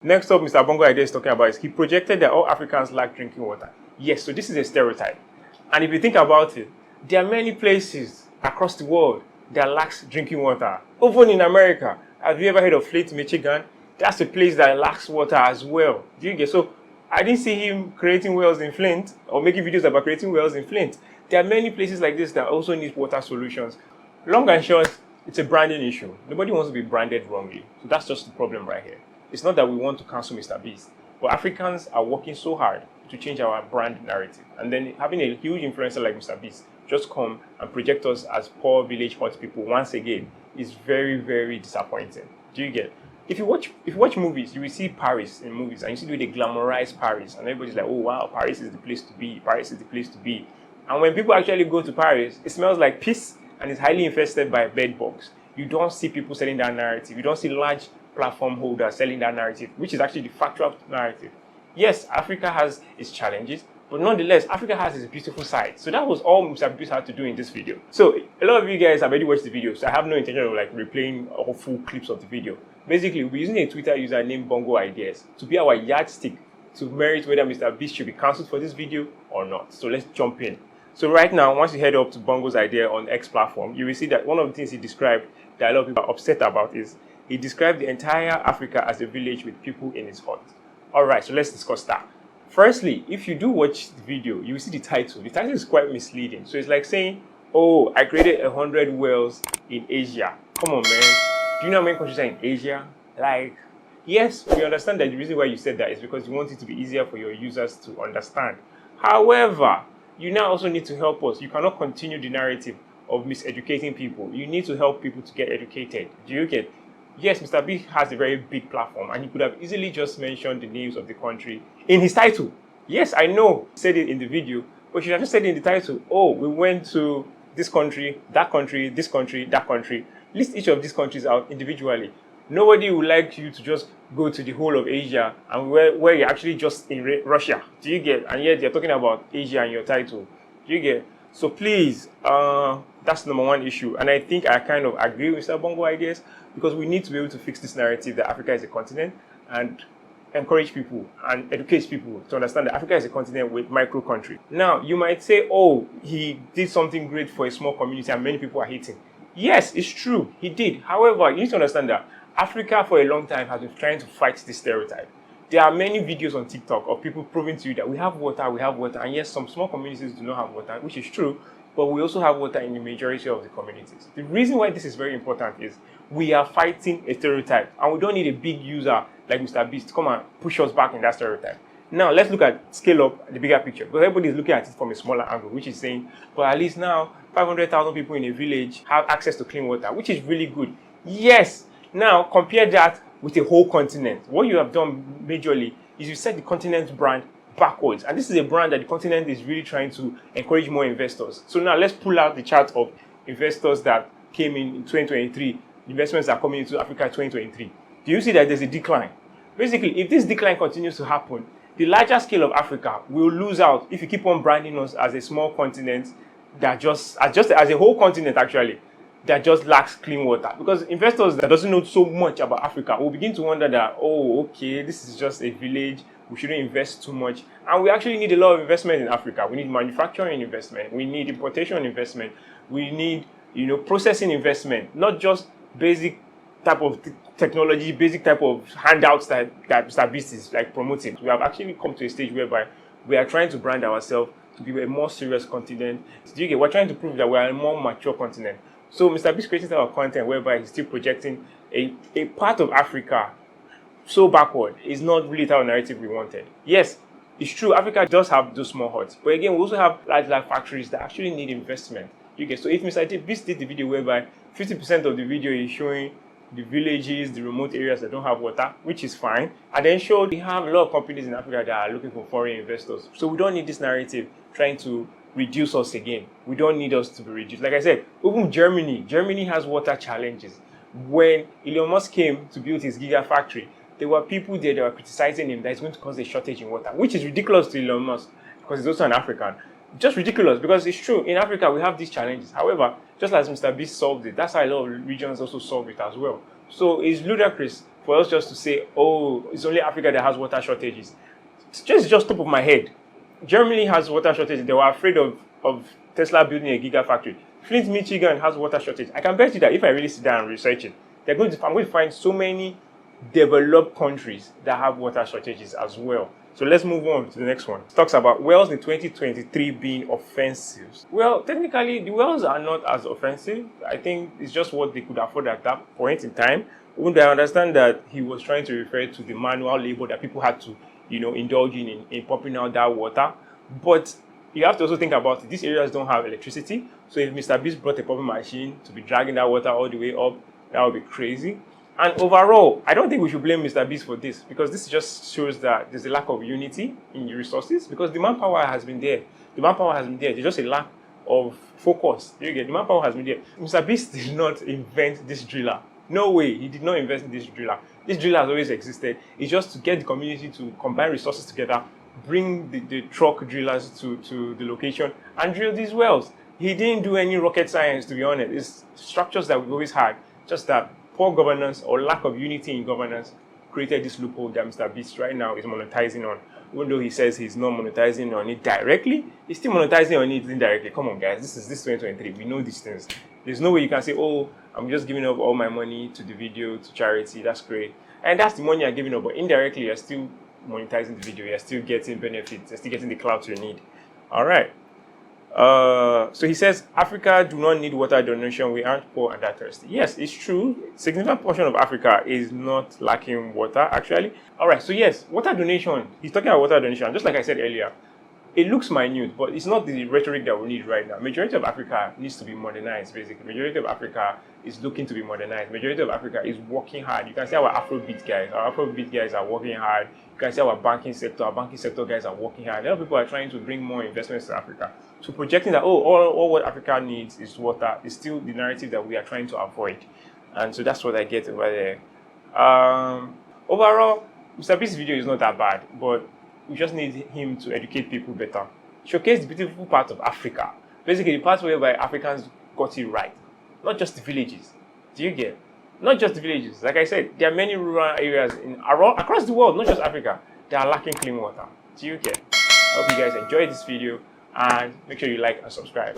Next up, Mr. Bongo idea is talking about is he projected that all Africans lack drinking water. Yes, so this is a stereotype. And if you think about it, there are many places across the world that lacks drinking water. Even in America, have you ever heard of Flint, Michigan? That's a place that lacks water as well. Do you get? So I didn't see him creating wells in Flint or making videos about creating wells in Flint. There are many places like this that also need water solutions. Long and short, it's a branding issue. Nobody wants to be branded wrongly. So that's just the problem right here. It's not that we want to cancel MrBeast, but Africans are working so hard to change our brand narrative. And then having a huge influencer like MrBeast just come and project us as poor village hot people once again is very, very disappointing. Do you get? If you watch movies, you will see Paris in movies, and you see the way they glamorize Paris, and everybody's like, oh wow, Paris is the place to be. Paris is the place to be. And when people actually go to Paris, it smells like piss and is highly infested by bed bugs. You don't see people selling that narrative. You don't see large platform holders selling that narrative, which is actually the factual narrative. Yes, Africa has its challenges, but nonetheless, Africa has its beautiful side. So that was all MrBeast had to do in this video. So a lot of you guys have already watched the video, so I have no intention of like replaying all full clips of the video. Basically, we're using a Twitter user named Bongo Ideas to be our yardstick to merit whether MrBeast should be cancelled for this video or not. So let's jump in. So right now, once you head up to Bongo's idea on X platform, you will see that one of the things he described that a lot of people are upset about is he described the entire Africa as a village with people in his hut. Alright, so let's discuss that. Firstly, if you do watch the video, you will see the title. The title is quite misleading. So it's like saying, oh, I created 100 wells in Asia. Come on, man. Do you know how many countries are in Asia? Like, yes, we understand that the reason why you said that is because you want it to be easier for your users to understand. However, you now also need to help us. You cannot continue the narrative of miseducating people. You need to help people to get educated. Do you get? Yes, MrBeast has a very big platform, and he could have easily just mentioned the names of the country in his title. Yes, I know he said it in the video, but you should have just said it in the title. Oh, we went to this country, that country, this country, that country. List each of these countries out individually. Nobody would like you to just go to the whole of Asia and where you're actually just in Russia. Do you get? And yet you're talking about Asia in your title. Do you get? So please, that's number one issue. And I think I kind of agree with Mr. Bongo Ideas, because we need to be able to fix this narrative that Africa is a continent and encourage people and educate people to understand that Africa is a continent with micro country. Now, you might say, oh, he did something great for a small community and many people are hating. Yes, it's true, he did. However, you need to understand that Africa for a long time has been trying to fight this stereotype. There are many videos on TikTok of people proving to you that we have water, and yes, some small communities do not have water, which is true, but we also have water in the majority of the communities. The reason why this is very important is we are fighting a stereotype, and we don't need a big user like MrBeast to come and push us back in that stereotype. Now, let's look at scale up the bigger picture, because everybody is looking at it from a smaller angle, which is saying, well, at least now 500,000 people in a village have access to clean water, which is really good. Yes. Now, compare that with a whole continent. What you have done majorly is you set the continent's brand backwards. And this is a brand that the continent is really trying to encourage more investors. So now let's pull out the chart of investors that came in 2023. Investments that are coming into Africa 2023. Do you see that there's a decline? Basically, if this decline continues to happen, the larger scale of Africa will lose out if you keep on branding us as a small continent that as a whole continent actually, that just lacks clean water. Because investors that doesn't know so much about Africa will begin to wonder that, oh, okay, this is just a village, we shouldn't invest too much. And we actually need a lot of investment in Africa. We need manufacturing investment, we need importation investment, we need, processing investment, not just basic type of technology, basic type of handouts that MrBeast is like promoting. We have actually come to a stage whereby we are trying to brand ourselves to be a more serious continent. We're trying to prove that we are a more mature continent. So MrBeast creating our content whereby he's still projecting a part of Africa so backward is not really the type of narrative we wanted. Yes, it's true, Africa does have those small huts, but again, we also have large factories that actually need investment. So if MrBeast did the video whereby 50% of the video is showing the villages, the remote areas that don't have water, which is fine, and then showed we have a lot of companies in Africa that are looking for foreign investors. So we don't need this narrative trying to reduce us again. We don't need us to be reduced. Like I said, even Germany has water challenges. When Elon Musk came to build his gigafactory, there were people there that were criticizing him that it's going to cause a shortage in water, which is ridiculous to Elon Musk because he's also an African. Just ridiculous, because it's true, in Africa we have these challenges. However, just as MrBeast solved it, that's how a lot of regions also solve it as well. So it's ludicrous for us just to say, oh, it's only Africa that has water shortages. It's just top of my head. Germany has water shortages. They were afraid of Tesla building a gigafactory. Flint, Michigan has water shortage. I can bet you that if I really sit down and research it, I'm going to find so many developed countries that have water shortages as well. So let's move on to the next one. It talks about wells in 2023 being offensive. Well, technically, the wells are not as offensive. I think it's just what they could afford at that point in time. Even though I understand that he was trying to refer to the manual labor that people had to, indulge in pumping out that water. But you have to also think about it. These areas don't have electricity. So if MrBeast brought a pumping machine to be dragging that water all the way up, that would be crazy. And overall, I don't think we should blame MrBeast for this, because this just shows that there's a lack of unity in the resources, because the manpower has been there. The manpower has been there. There's just a lack of focus. You get the manpower has been there. MrBeast did not invent this driller. No way, he did not invest in this driller. This driller has always existed. It's just to get the community to combine resources together, bring the truck drillers to the location and drill these wells. He didn't do any rocket science, to be honest. It's structures that we've always had, just that poor governance or lack of unity in governance created this loophole that MrBeast right now is monetizing on. Even though he says he's not monetizing on it directly, he's still monetizing on it indirectly. Come on, guys, this is 2023. We know these things. There's no way you can say, oh, I'm just giving up all my money to the video, to charity. That's great. And that's the money you're giving up, but indirectly, you're still monetizing the video. You're still getting benefits. You're still getting the clout you need. All right. So he says, Africa do not need water donation. We aren't poor and that thirsty. Yes, it's true. A significant portion of Africa is not lacking water, actually. All right, so yes, water donation. He's talking about water donation. Just like I said earlier, it looks minute, but it's not the rhetoric that we need right now. Majority of Africa needs to be modernized, basically. Majority of Africa is looking to be modernized. Majority of Africa is working hard. You can see our Afrobeat guys. Our Afrobeat guys are working hard. You can see our banking sector. Our banking sector guys are working hard. A lot of people are trying to bring more investments to Africa. So projecting that, all what Africa needs is water is still the narrative that we are trying to avoid. And so that's what I get over there. Overall, MrBeast's video is not that bad, but we just need him to educate people better. Showcase the beautiful part of Africa. Basically, the parts whereby Africans got it right. Not just the villages. Do you get? Not just the villages. Like I said, there are many rural areas across the world, not just Africa, that are lacking clean water. Do you get? I hope you guys enjoyed this video, and make sure you like and subscribe.